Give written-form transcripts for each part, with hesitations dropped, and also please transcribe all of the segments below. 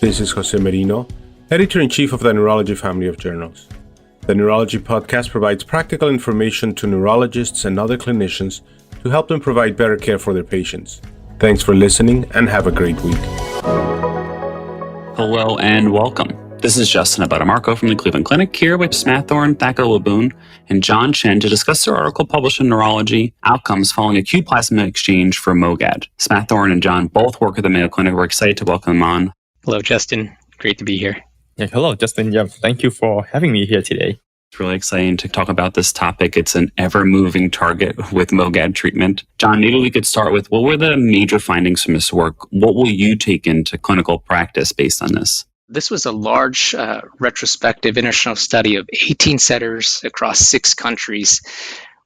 This is Jose Merino, Editor-in-Chief of the Neurology family of journals. The Neurology podcast provides practical information to neurologists and other clinicians to help them provide better care for their patients. Thanks for listening and have a great week. Hello and welcome. This is Justin Abbatemarco from the Cleveland Clinic here with Smathorn Thakolwiboon and John Chen to discuss their article published in Neurology, Outcomes Following Acute Plasma Exchange for MOGAD. Smathorn and John both work at the Mayo Clinic. We're excited to welcome them on. Hello, Justin. Great to be here. Yeah, hello, Justin. Yeah, thank you for having me here today. It's really exciting to talk about this topic. It's an ever-moving target with MOGAD treatment. John, maybe we could start with, what were the major findings from this work? What will you take into clinical practice based on this? This was a large retrospective international study of 18 centers across 6 countries.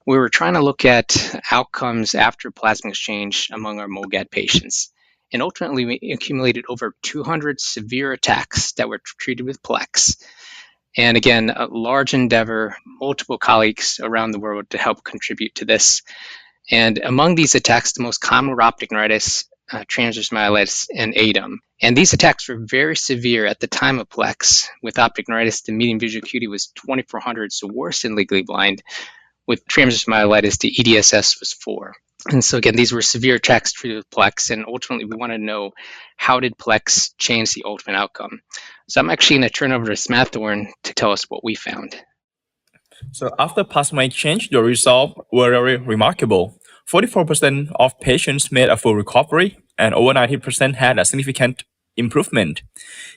We were trying to look at outcomes after plasma exchange among our MOGAD patients. And ultimately, we accumulated over 200 severe attacks that were treated with Plex. And again, a large endeavor, multiple colleagues around the world to help contribute to this. And among these attacks, the most common were optic neuritis, transverse myelitis, and ADEM. And these attacks were very severe at the time of Plex. With optic neuritis, the median visual acuity was 2400, so worse than legally blind. With transverse myelitis, the EDSS was 4. And so again, these were severe attacks treated with Plex, and ultimately we want to know, how did Plex change the ultimate outcome? So I'm actually going to turn over to Smathorn to tell us what we found. So after plasma exchange, the results were very remarkable. 44% of patients made a full recovery, and over 90% had a significant improvement.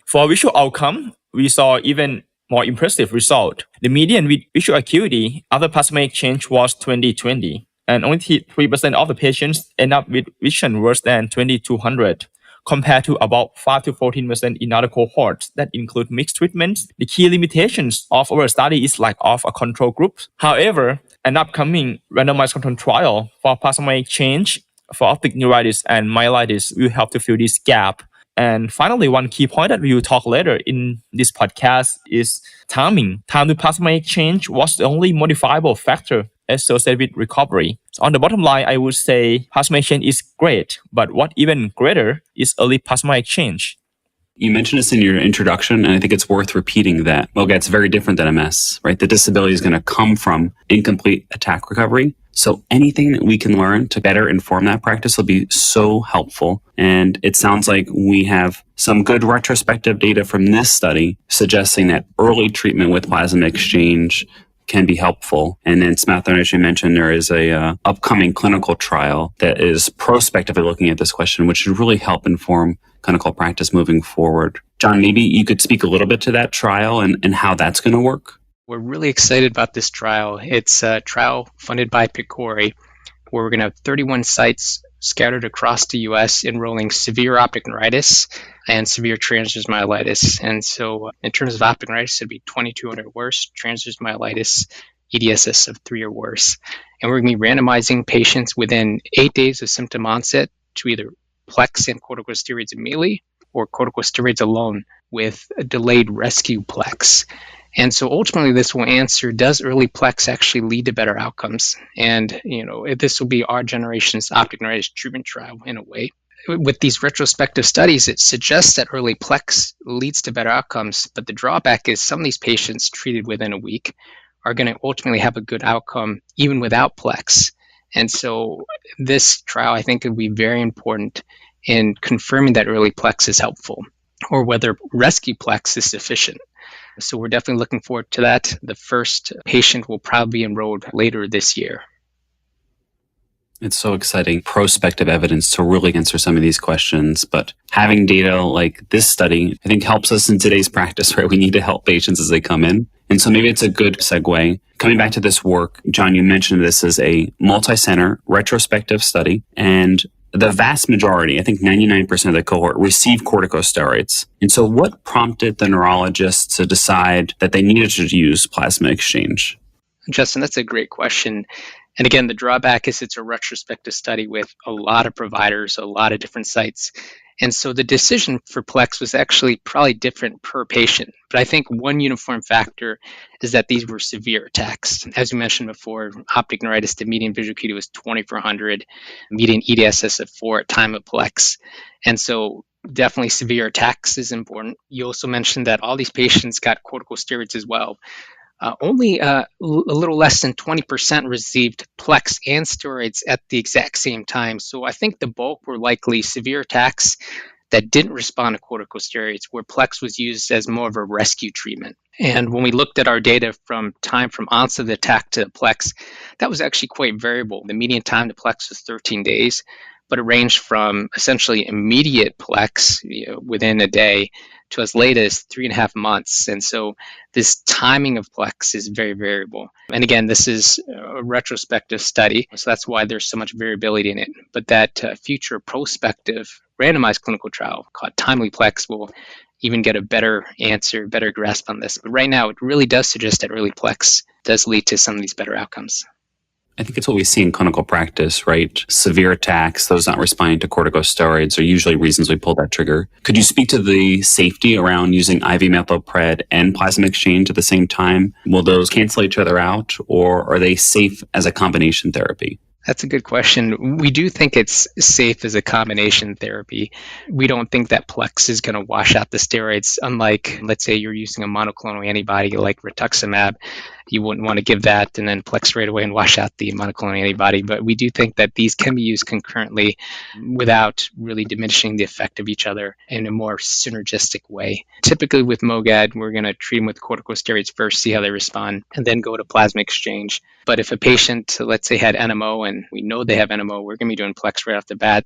For visual outcome, we saw even more impressive result. The median visual acuity after plasma exchange was 20/20, and only 3% of the patients end up with vision worse than 2200, compared to about 5 to 14% in other cohorts that include mixed treatments. The key limitations of our study is lack of a control group. However, an upcoming randomized control trial for plasma exchange for optic neuritis and myelitis will help to fill this gap. And finally, one key point that we will talk later in this podcast is timing. Time to plasma exchange was the only modifiable factor associated with recovery. So on the bottom line, I would say plasma exchange is great, but what even greater is early plasma exchange. You mentioned this in your introduction, and I think it's worth repeating that MOGAD's very different than MS, right? The disability is going to come from incomplete attack recovery. So anything that we can learn to better inform that practice will be so helpful. And it sounds like we have some good retrospective data from this study suggesting that early treatment with plasma exchange can be helpful. And then Smathorn, as you mentioned, there is a upcoming clinical trial that is prospectively looking at this question, which should really help inform clinical practice moving forward. John, maybe you could speak a little bit to that trial and how that's going to work. We're really excited about this trial. It's a trial funded by PCORI, where we're going to have 31 sites scattered across the U.S. enrolling severe optic neuritis and severe transverse myelitis. And so in terms of optic neuritis, it'd be 2200 or worse, transverse myelitis, EDSS of 3 or worse. And we're going to be randomizing patients within 8 days of symptom onset to either Plex and corticosteroids immediately or corticosteroids alone with a delayed rescue Plex. And so ultimately this will answer, does early Plex actually lead to better outcomes? And, this will be our generation's optic neuritis treatment trial in a way. With these retrospective studies, it suggests that early Plex leads to better outcomes, but the drawback is some of these patients treated within a week are going to ultimately have a good outcome even without Plex. And so this trial, I think, will be very important in confirming that early Plex is helpful or whether rescue Plex is sufficient. So we're definitely looking forward to that. The first patient will probably be enrolled later this year. It's so exciting, prospective evidence to really answer some of these questions. But having data like this study, I think, helps us in today's practice, right? We need to help patients as they come in. And so maybe it's a good segue. Coming back to this work, John, you mentioned this as a multi-center retrospective study. And the vast majority, I think 99% of the cohort, received corticosteroids. And so what prompted the neurologists to decide that they needed to use plasma exchange? Justin, that's a great question. And again, the drawback is it's a retrospective study with a lot of providers, a lot of different sites. And so the decision for Plex was actually probably different per patient. But I think one uniform factor is that these were severe attacks. As you mentioned before, optic neuritis, the median visual acuity was 2400, median EDSS of 4 at time of Plex. And so Definitely severe attacks is important. You also mentioned that all these patients got corticosteroids as well. Only a little less than 20% received Plex and steroids at the exact same time. So I think the bulk were likely severe attacks that didn't respond to corticosteroids, where Plex was used as more of a rescue treatment. And when we looked at our data from time from onset of the attack to Plex, that was actually quite variable. The median time to Plex was 13 days, but it ranged from essentially immediate Plex within a day to as late as 3.5 months. And so this timing of Plex is very variable. And again, this is a retrospective study, so that's why there's so much variability in it. But that future prospective randomized clinical trial called Timely Plex will even get a better answer, better grasp on this. But right now, it really does suggest that early Plex does lead to some of these better outcomes. I think it's what we see in clinical practice, right? Severe attacks, those not responding to corticosteroids are usually reasons we pull that trigger. Could you speak to the safety around using IV methylpred and plasma exchange at the same time? Will those cancel each other out, or are they safe as a combination therapy? That's a good question. We do think it's safe as a combination therapy. We don't think that Plex is going to wash out the steroids. Unlike, let's say, you're using a monoclonal antibody like rituximab, you wouldn't want to give that and then Plex right away and wash out the monoclonal antibody. But we do think that these can be used concurrently without really diminishing the effect of each other in a more synergistic way. Typically with MOGAD, we're going to treat them with corticosteroids first, see how they respond, and then go to plasma exchange. But if a patient, let's say, had NMO and we know they have NMO, we're going to be doing Plex right off the bat.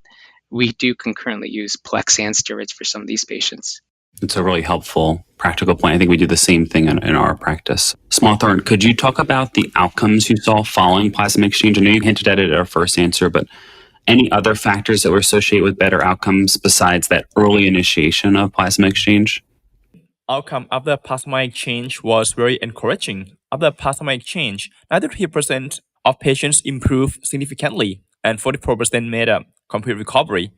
We do concurrently use Plex and steroids for some of these patients. It's a really helpful practical point. I think we do the same thing in our practice. Smathorn, could you talk about the outcomes you saw following plasma exchange? I know you hinted at it at our first answer, but any other factors that were associated with better outcomes besides that early initiation of plasma exchange? Outcome after plasma exchange was very encouraging. After plasma exchange, 93% of patients improved significantly and 44% made a complete recovery.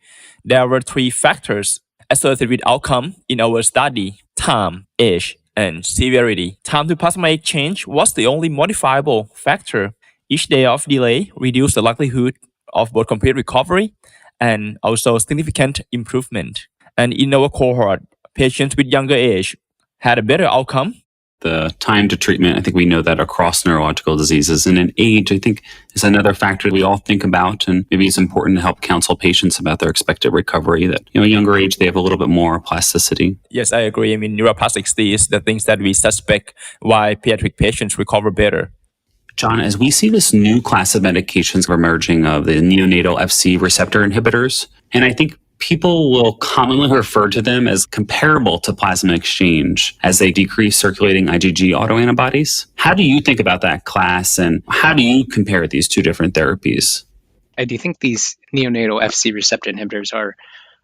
There were 3 factors associated with outcome in our study: time, age, and severity. Time to plasma exchange was the only modifiable factor. Each day of delay reduced the likelihood of both complete recovery and also significant improvement. And in our cohort, patients with younger age had a better outcome. The time to treatment, I think we know that across neurological diseases. And in age, I think, is another factor we all think about. And maybe it's important to help counsel patients about their expected recovery, that, younger age, they have a little bit more plasticity. Yes, I agree. I mean, neuroplasticity is the things that we suspect why pediatric patients recover better. John, as we see this new class of medications emerging of the neonatal FC receptor inhibitors, and I think people will commonly refer to them as comparable to plasma exchange as they decrease circulating IgG autoantibodies. How do you think about that class, and how do you compare these two different therapies? I do think these neonatal FC receptor inhibitors are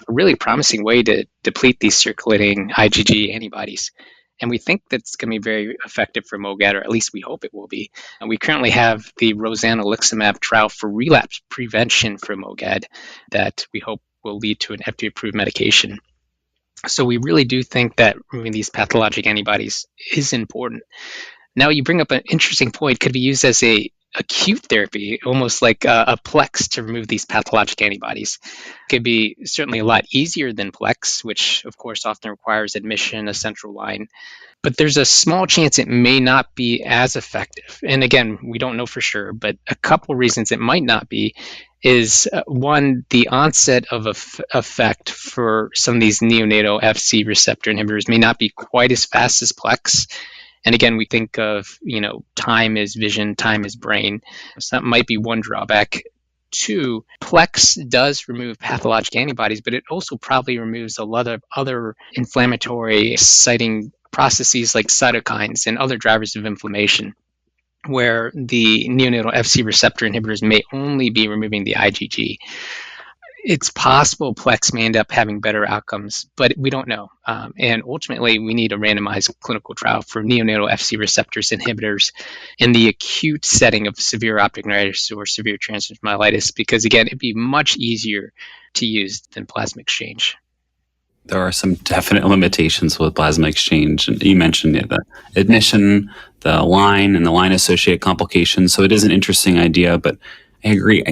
a really promising way to deplete these circulating IgG antibodies. And we think that's going to be very effective for MOGAD, or at least we hope it will be. And we currently have the rozanolixizumab trial for relapse prevention for MOGAD that we hope will lead to an FDA-approved medication. So we really do think that removing these pathologic antibodies is important. Now you bring up an interesting point. Could be used as a acute therapy, almost like a Plex to remove these pathologic antibodies. Could be certainly a lot easier than Plex, which of course often requires admission, a central line. But there's a small chance it may not be as effective. And again, we don't know for sure, but a couple reasons it might not be is one, the onset of effect for some of these neonatal FC receptor inhibitors may not be quite as fast as Plex. And again, we think of, time is vision, time is brain. So that might be one drawback. 2, Plex does remove pathologic antibodies, but it also probably removes a lot of other inflammatory exciting processes like cytokines and other drivers of inflammation, where the neonatal FC receptor inhibitors may only be removing the IgG. It's possible Plex may end up having better outcomes, but we don't know. And ultimately, we need a randomized clinical trial for neonatal FC receptors inhibitors in the acute setting of severe optic neuritis or severe transient myelitis, because again, it'd be much easier to use than plasma exchange. There are some definite limitations with plasma exchange. And you mentioned the admission, the line, and the line-associated complications. So it is an interesting idea, but I agree.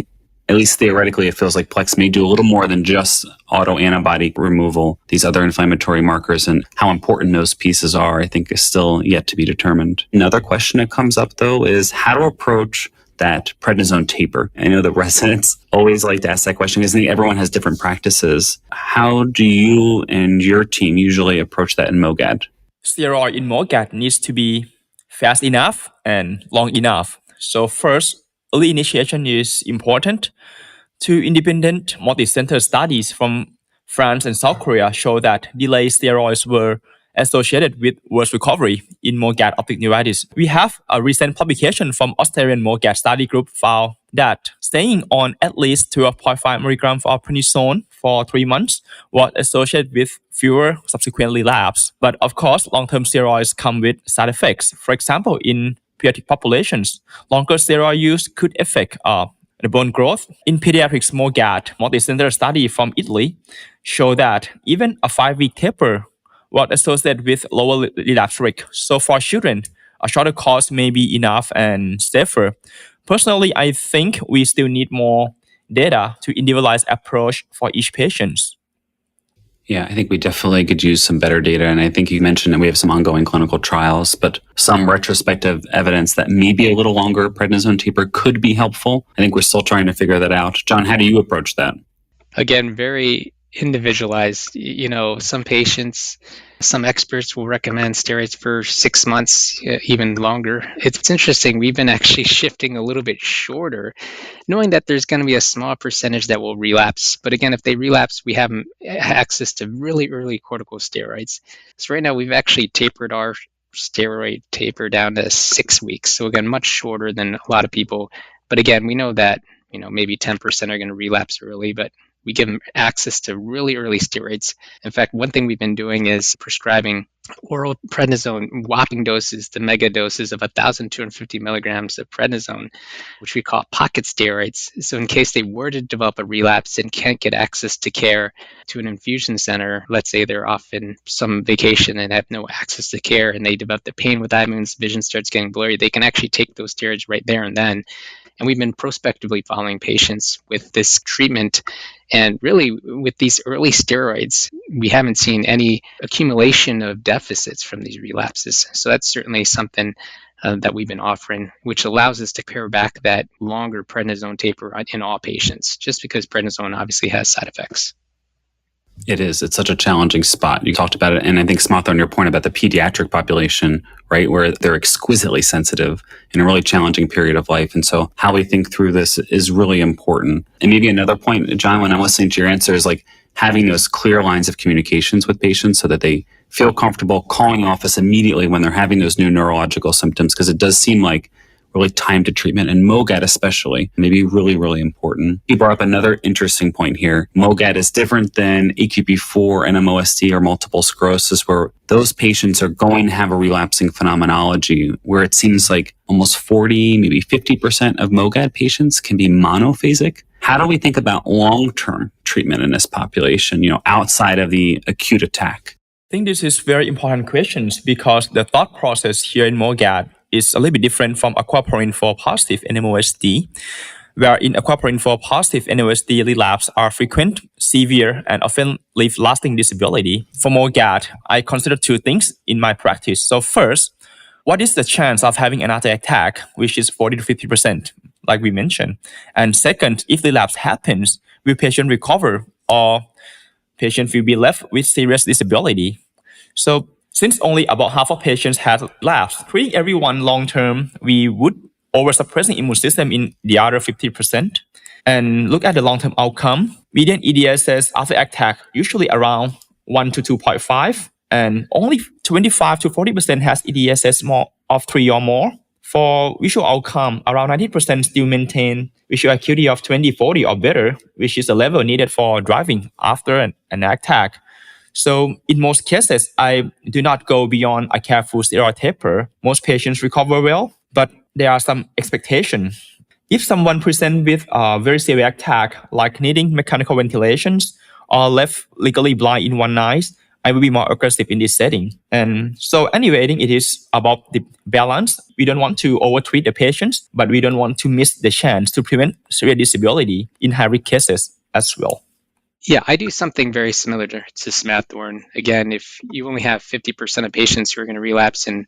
at least theoretically, it feels like Plex may do a little more than just autoantibody removal. These other inflammatory markers and how important those pieces are, I think, is still yet to be determined. Another question that comes up, though, is how to approach that prednisone taper. I know the residents always like to ask that question because I think everyone has different practices. How do you and your team usually approach that in MOGAD? Steroid in MOGAD needs to be fast enough and long enough. So first, early initiation is important. Two independent multi-center studies from France and South Korea show that delayed steroids were associated with worse recovery in MOGAD optic neuritis. We have a recent publication from Australian MOGAD study group found that staying on at least 12.5 milligrams of prednisone for 3 months was associated with fewer subsequent relapses. But of course, long-term steroids come with side effects. For example, in pediatric populations, longer steroid use could affect the bone growth. In pediatrics, MOGAD, multi-center study from Italy, show that even a 5-week taper was associated with lower relapse rate. So for children, a shorter course may be enough and safer. Personally, I think we still need more data to individualize approach for each patient. Yeah, I think we definitely could use some better data. And I think you mentioned that we have some ongoing clinical trials, but some retrospective evidence that maybe a little longer prednisone taper could be helpful. I think we're still trying to figure that out. John, how do you approach that? Again, very individualized. Some patients, some experts will recommend steroids for 6 months, even longer. It's interesting. We've been actually shifting a little bit shorter, knowing that there's going to be a small percentage that will relapse. But again, if they relapse, we have access to really early corticosteroids. So right now, we've actually tapered our steroid taper down to 6 weeks. So again, much shorter than a lot of people. But again, we know that maybe 10% are going to relapse early, but we give them access to really early steroids. In fact, one thing we've been doing is prescribing oral prednisone whopping doses, the mega doses of 1,250 milligrams of prednisone, which we call pocket steroids. So in case they were to develop a relapse and can't get access to care to an infusion center, let's say they're off in some vacation and have no access to care and they develop the pain with eye movements, vision starts getting blurry, they can actually take those steroids right there and then. And we've been prospectively following patients with this treatment. And really, with these early steroids, we haven't seen any accumulation of deficits from these relapses. So that's certainly something that we've been offering, which allows us to pare back that longer prednisone taper in all patients, just because prednisone obviously has side effects. It is. It's such a challenging spot. You talked about it. And I think, Smathorn, your point about the pediatric population, right, where they're exquisitely sensitive in a really challenging period of life. And so how we think through this is really important. And maybe another point, John, when I'm listening to your answer is like having those clear lines of communications with patients so that they feel comfortable calling the office immediately when they're having those new neurological symptoms, because it does seem like really time to treatment, and MOGAD especially, may be really, really important. He brought up another interesting point here. MOGAD is different than AQP4 and MOSD or multiple sclerosis, where those patients are going to have a relapsing phenomenology, where it seems like almost 40, maybe 50% of MOGAD patients can be monophasic. How do we think about long-term treatment in this population, outside of the acute attack? I think this is very important questions because the thought process here in MOGAD is a little bit different from aquaporin 4 positive NMOSD, where in aquaporin 4 positive NMOSD relapse are frequent, severe, and often leave lasting disability. For MOGAD, I consider two things in my practice. So first, what is the chance of having another attack, which is 40 to 50%, like we mentioned? And second, if relapse happens, will patient recover or patient will be left with serious disability? So since only about half of patients had relapsed, treating everyone long-term, we would over-suppressing immune system in the other 50%. And look at the long-term outcome. Median EDSS after attack usually around 1 to 2.5, and only 25 to 40% has EDSS more of 3 or more. For visual outcome, around 90% still maintain visual acuity of 20/40 or better, which is the level needed for driving after an attack. So in most cases, I do not go beyond a careful steroid taper. Most patients recover well, but there are some expectations. If someone presents with a very severe attack, like needing mechanical ventilations or left legally blind in one eye, I will be more aggressive in this setting. And so anyway, I think it is about the balance. We don't want to overtreat the patients, but we don't want to miss the chance to prevent severe disability in high-risk cases as well. Yeah, I do something very similar to Smathorn. Again, if you only have 50% of patients who are going to relapse and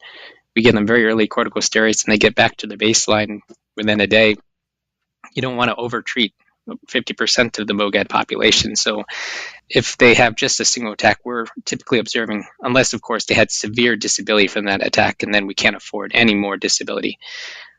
we give them very early corticosteroids and they get back to their baseline within a day, you don't want to overtreat 50% of the MOGAD population. So if they have just a single attack, we're typically observing, unless of course they had severe disability from that attack, and then we can't afford any more disability.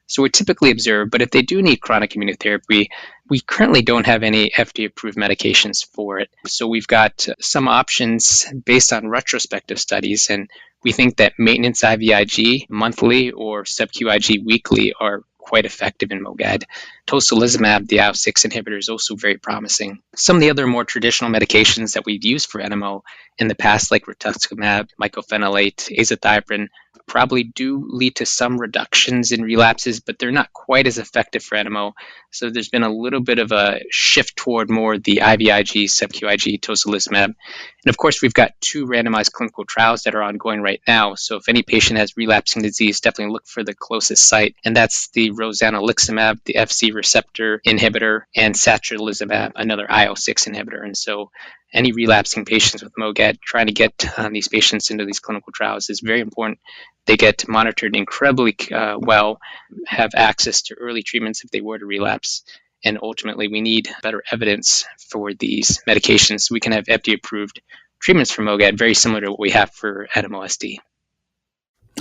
So we typically observe, but if they do need chronic immunotherapy, we currently don't have any FDA-approved medications for it. So we've got some options based on retrospective studies, and we think that maintenance IVIG monthly or sub-Q IG weekly are quite effective in MOGAD. Tocilizumab, the IL-6 inhibitor, is also very promising. Some of the other more traditional medications that we've used for NMO in the past, like rituximab, mycophenolate, azathioprine, probably do lead to some reductions in relapses, but they're not quite as effective for NMO. So there's been a little bit of a shift toward more the IVIG, sub-QIG, tocilizumab. And of course, we've got 2 randomized clinical trials that are ongoing right now. So if any patient has relapsing disease, definitely look for the closest site. And that's the rozanoliximab, the FC receptor inhibitor, and satralizumab, another IL-6 inhibitor. And so any relapsing patients with MOGAD, trying to get these patients into these clinical trials is very important. They get monitored incredibly well, have access to early treatments if they were to relapse. And ultimately, we need better evidence for these medications so we can have FDA-approved treatments for MOGAD, very similar to what we have for NMOSD.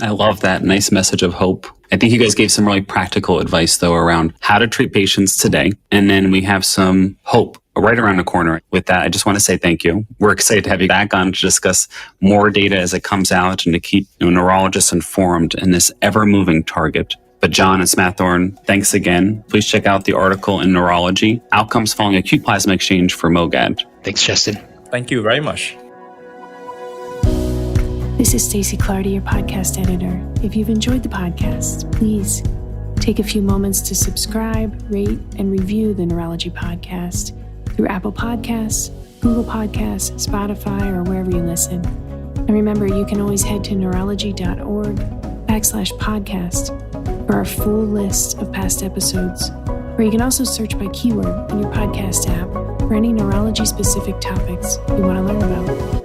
I love that nice message of hope. I think you guys gave some really practical advice, though, around how to treat patients today. And then we have some hope right around the corner. With that, I just want to say thank you. We're excited to have you back on to discuss more data as it comes out and to keep neurologists informed in this ever-moving target. But John and Smathorn, thanks again. Please check out the article in Neurology, Outcomes Following Acute Plasma Exchange for MOGAD. Thanks, Justin. Thank you very much. This is Stacey Clardy, your podcast editor. If you've enjoyed the podcast, please take a few moments to subscribe, rate, and review the Neurology podcast through Apple Podcasts, Google Podcasts, Spotify, or wherever you listen. And remember, you can always head to neurology.org/podcast for our full list of past episodes, or you can also search by keyword in your podcast app for any neurology-specific topics you want to learn about.